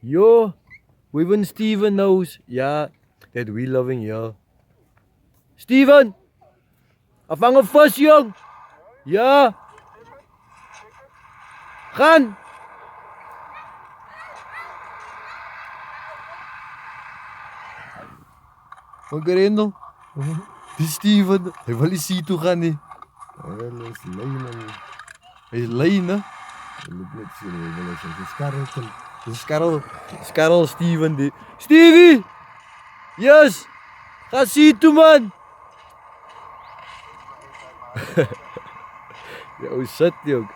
Yo, even Steven knows, yeah, that we loving you. Steven! Afang of first jong! Ja! Gaan! Magkareno. Die Steven, hij wil eens zien toe gaan nie. Hij is lijnen. Hij is lijn hè. Je moet net zien, hij wil eens een skarretje. Dis Karel Steven die. Stevie! Yes! Ga zien toe man! Ja, hoe zit die ook?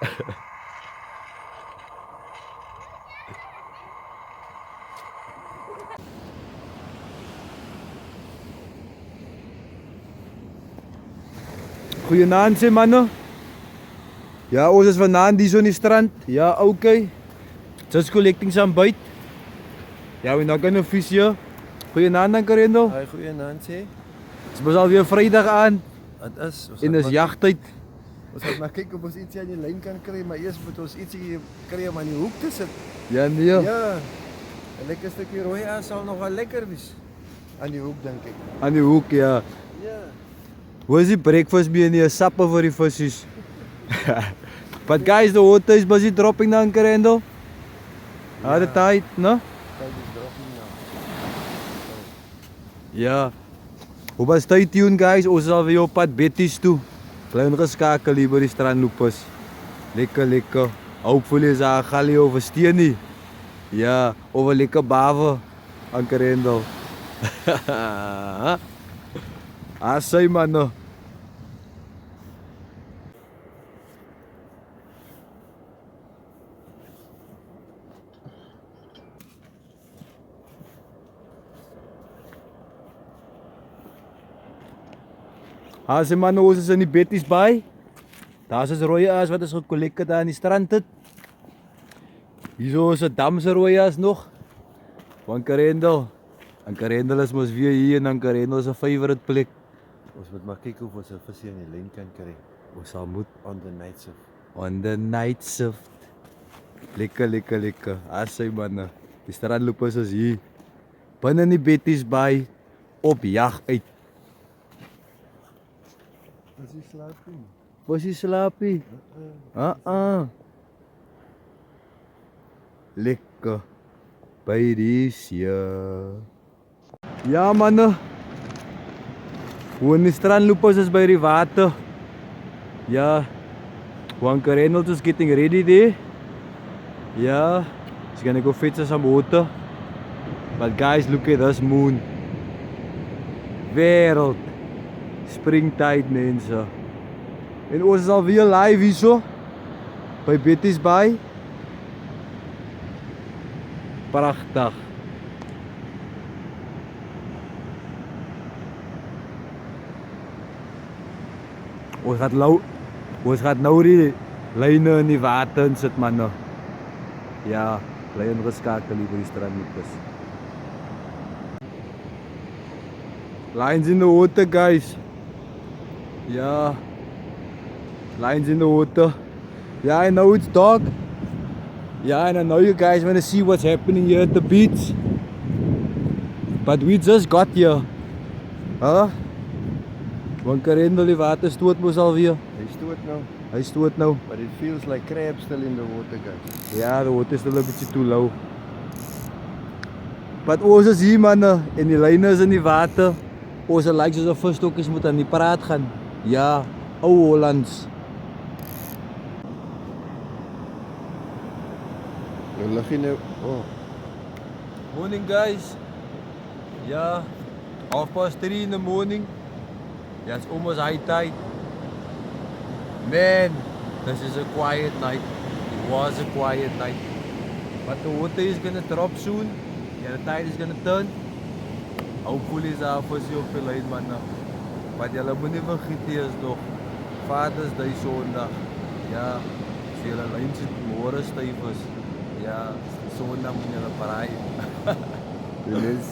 Goeienaand sê mannen. Ja, ons is vandaan die zo in die strand. Ja, okay. Just collecting some bait. Ja, we're not gonna fish here. Goeienaand dan Karendo. Hij goeie naam sê. Het is alweer vrijdag aan. Het is. En is jachttijd. Ons moet maar kijken of ons iets aan die lijn kan krijgen, maar eerst moet ons iets krijgen om aan die hoek te zitten. Ja, nee. Ja. Een lekker stukje rooi aan zal nog wel lekker zijn. Aan die hoek denk ik. Aan die hoek, ja. Ja. Hoe is die breakfast bij nie? Sappen voor die visjes. But guys, the water is busy dropping down Karendo. Ja, de tijd, no? Kijk eens dropping nou. Ja. Hoe was stay tuned guys? Ons is alweer op pad Betty's toe. Klein geskakel hier by die strandloopers. Lekker, lekker. Hopefully is daar galie over steen nie. Ja, over lekker baven aan Karendo. Asai man. As man ons is in die Betty's Bay. Daar is rooi aas wat is gekollek daar aan die strand het. Hierso is 'n damse rooi aas nog. Van Karendo. En Karendo is mos weer hier en Karendo is 'n favorite plek. Ons moet maar kijken of ons een visje aan die lijn kan krijgen. Ons sal moet On the night shift. on the night shift. Lekker, lekker, lekker. Asai manne. Die strandloopers is hier. Binne in die Betty's Bay op jag uit. Is hij slapen? Was jy slaapie? Lekker. By die see. Ja manne. Hoe in die strandloopers is by die water. Ja. Juan Reynolds is getting ready there. Yeah. He's gonna go fetch some water. But guys, look at this moon. Wereld. Springtide mense. En ons is alweer live hierso by Betty's Bay. Pragtig. Ons gaat nou die lyne in die water in sit manne. Ja, bly ingeskakel hier by die strandloopers. Lines in the water guys. Yeah, lines in the water. Yeah, I know it's dark. Yeah, and I know you guys want to see what's happening here at the beach. But we just got here. Huh? Want Karendo die water stoot mos alweer. Hy stoot nou. But it feels like crabs still in the water guys. Ja, the water is still a bietjie too low. But ons is hier manne en die lyne is in die water. Ons is like soos 'n visstokkies moet aan die praat gaan. Ja, ou Hollands. Nou lig jy nou. Oh. Morning guys. Ja, 3:30 in the morning. Yeah, it's almost high tide. Man, this is a quiet night. It was a quiet night. But the water is gonna drop soon. Yeah, the tide is gonna turn. Hopefully is daar vir jou op die lyn man. Maar julle moenie vergeet hier is nog Vaders Day Sondag. Ja, as julle lyn sit môre styf is. Ja, Sondag moet julle braai. There is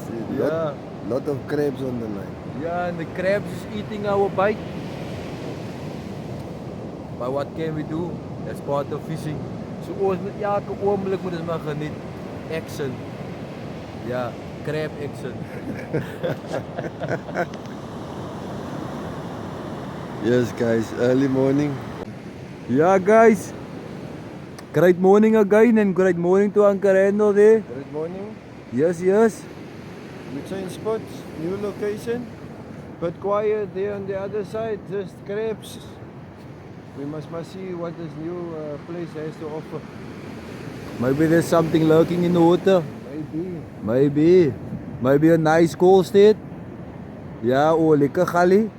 lot of crabs on the line. Yeah, and the crabs is eating our bait. But what can we do? That's part of fishing. So ons moet elke oomblik moet ons maar geniet. Action. Ja, crab action. Yes guys, early morning. Yeah guys, great morning again and great morning to Uncle Randall there. Good morning. Yes, yes. We change spots, new location. But quiet there on the other side, just crabs. We must see what this new place has to offer. Maybe there's something lurking in the water. Maybe. Maybe a nice cool state. Ja, or lekker gali.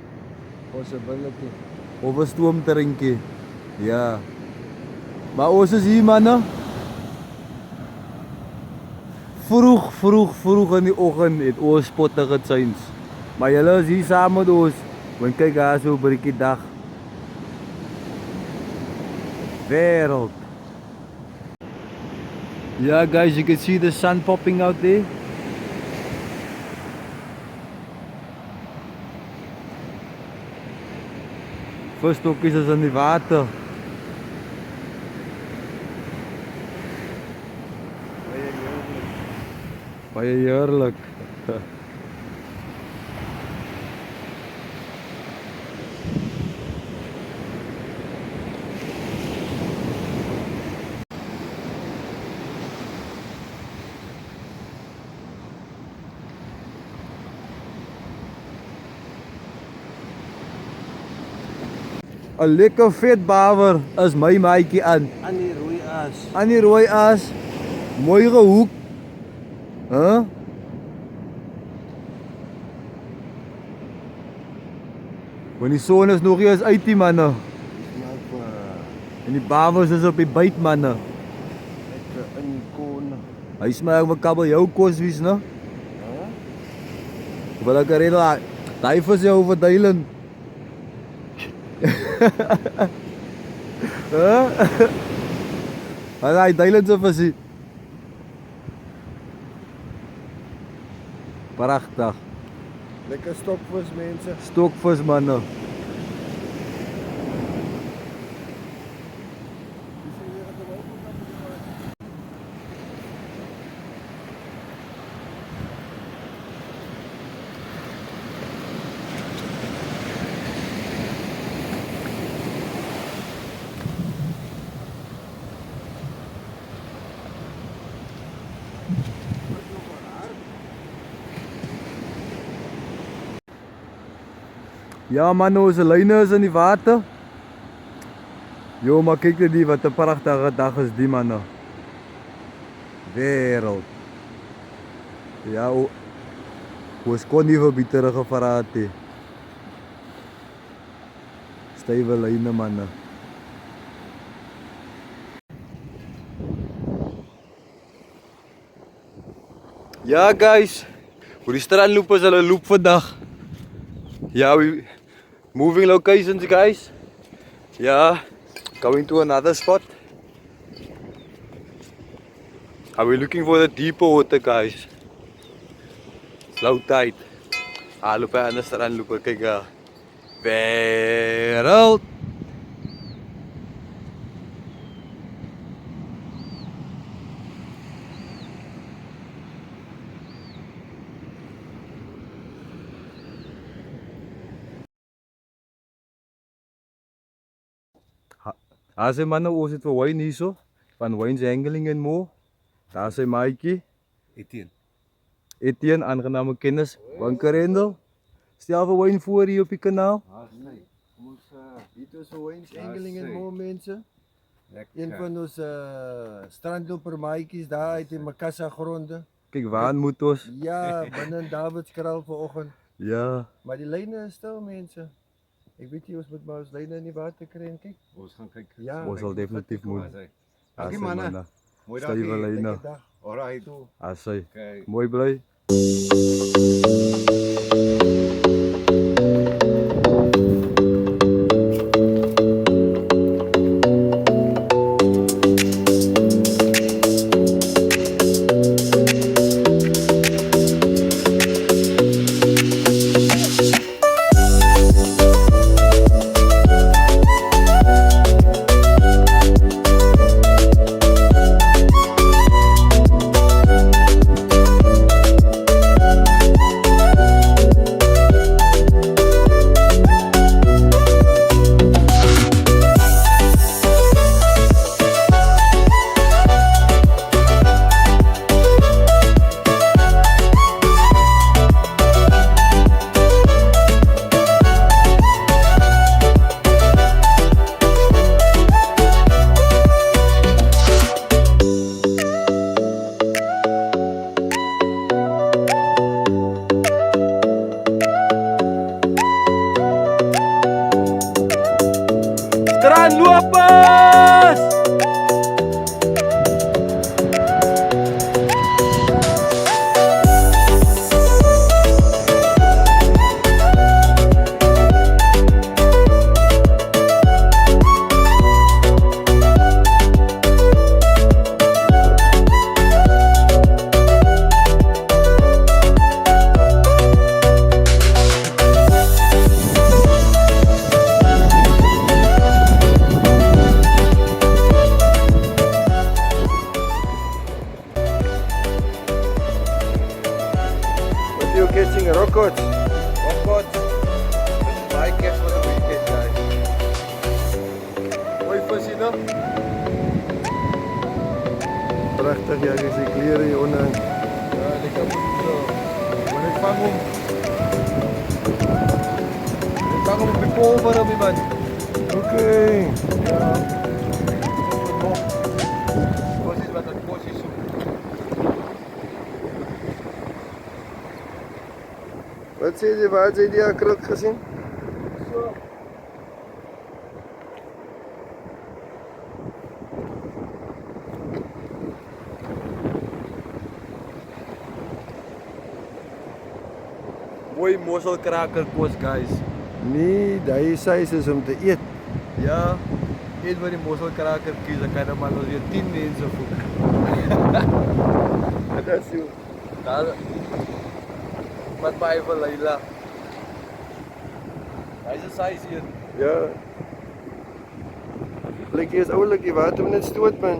Possibility. Of 'n stoomdrinkie. Ja. Maar ons is hier manne. Vroeg in die oggend het ons spotte gechains. Maar julle is hier saam met ons. Want kyk daar so by die dag. Wereld. Yeah guys, you can see the sun popping out there. First stokkies is in die water. Baie heerlik. Een lekker vet bawer is my maatjie aan. Aan die rooi aas. Aan die rooi aas. Mooi gehoek. Huh? Want die son is nog nie eens uit die manne. En die bawers is op die byt manne. Lekker in die kon. Hy smaak met kabeljou kos wies, né? Wat ek rede daai vir jou verduilen. Wat hy duilen se visie. Pragtig. Lekker stokvis mense. Stokvis manne. Ja man, onze lyne is in die water. Jo, maar kyk net die wat 'n pragtige dag is die manne. Wereld. Ja, ons kon nie vir bitter gevraat het. Stywe lyne manne. Ja guys, hoe die strand loop is hulle loop vandag. Ja, we moving locations guys. Yeah, going to another spot. Are we looking for the deeper water guys? Low tide. Loop by ander strand loop kyk ga. Wereld. Daar sy manne, ons het vir wyn hier so, van Wyn's Angling en More. Daar sy maatjie. Etienne, aangename kennis. Uncle Randall. Stel vir wyn voor hier op die kanaal. Nee. Dit is vir Wyn's Angling en More mense. Een van ons strandloper maatjies daar uit die Makassa gronde. Kyk, waar moet ons? Ja, binne in Davidskraal vanoggend. Ja. Maar die lyne is stil mense. Ek weet nie ons moet maar ons lyne in die water kry en kyk. Ons gaan kyk. Ja, Ons sal definitief moet. Dankie manne. Mooi dag. Stywe lyne. lekker dag. Alright. Asai. Okay. Mooi bly. man, luapas! You're catching rockets. Rockpots. This is my catch for the weekend, guys. Mooi visie, no? Prachtig, ja, je ziet kleren hieronder. Ja, lekker moet zo. Maar ik vang hem. Ik vang hem op de kool voor hem, man. Oké. Ja. Precies wat een possie zoekt. Wat sê jy, waar het jy die kruk gezien? So. Mooi mosselkraker kos, guys. Nee, die size is om te eet. Ja, eet maar die mosselkraker kies, dan kan je maar nog weer 10 mensen voeden. Dat is jou. Daar. Wat mij van Leila. Hij is een size hier. Ja. Blikkie is oulik, die water moet net stoot, man.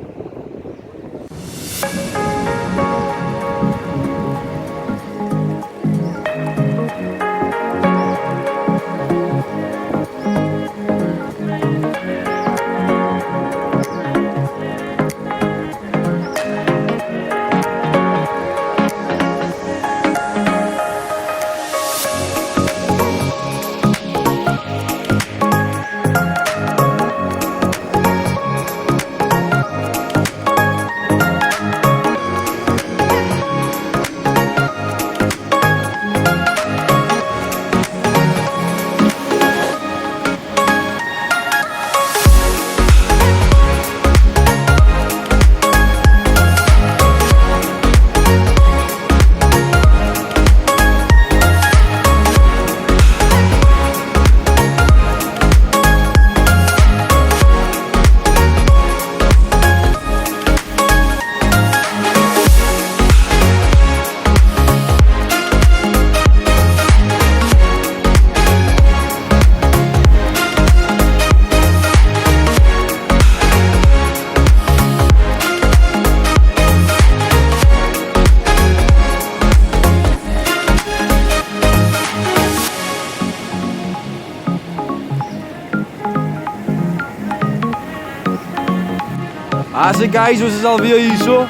So guys, ons is alweer hier so.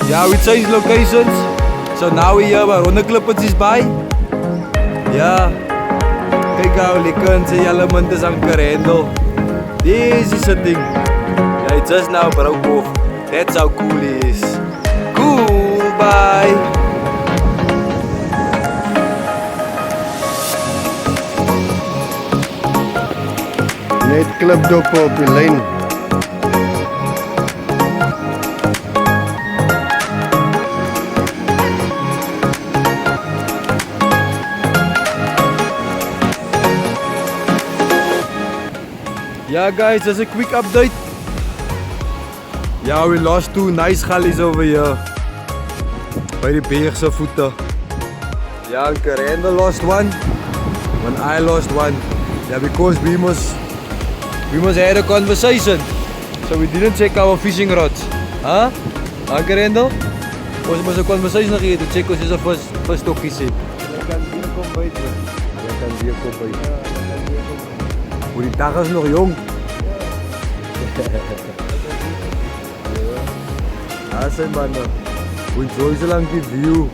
Yeah, we changed locations. So now we here by Rondeklippers by. Ja. Kyk hoe lekker en sy element is aan Karendel. This is a thing. Yeah, it just now broke off. That's how cool it is. Cool, bye. Net klipdoppe op die lyn. Yeah guys, just a quick update. Yeah, we lost 2 nice gullies over here. By the Beerse voete. Yeah, and Karendel lost 1. When I lost 1. Yeah, because we must had a conversation. So we didn't check our fishing rods. Huh? Huh, Karendel? Ons must a conversation gehad to check ons is a first stokkie set. Jy kan weer kom byt. Jy kan weer kom byt. Hoe die dag is nog jong. Ja, zijn man. We enjoy so lang die view.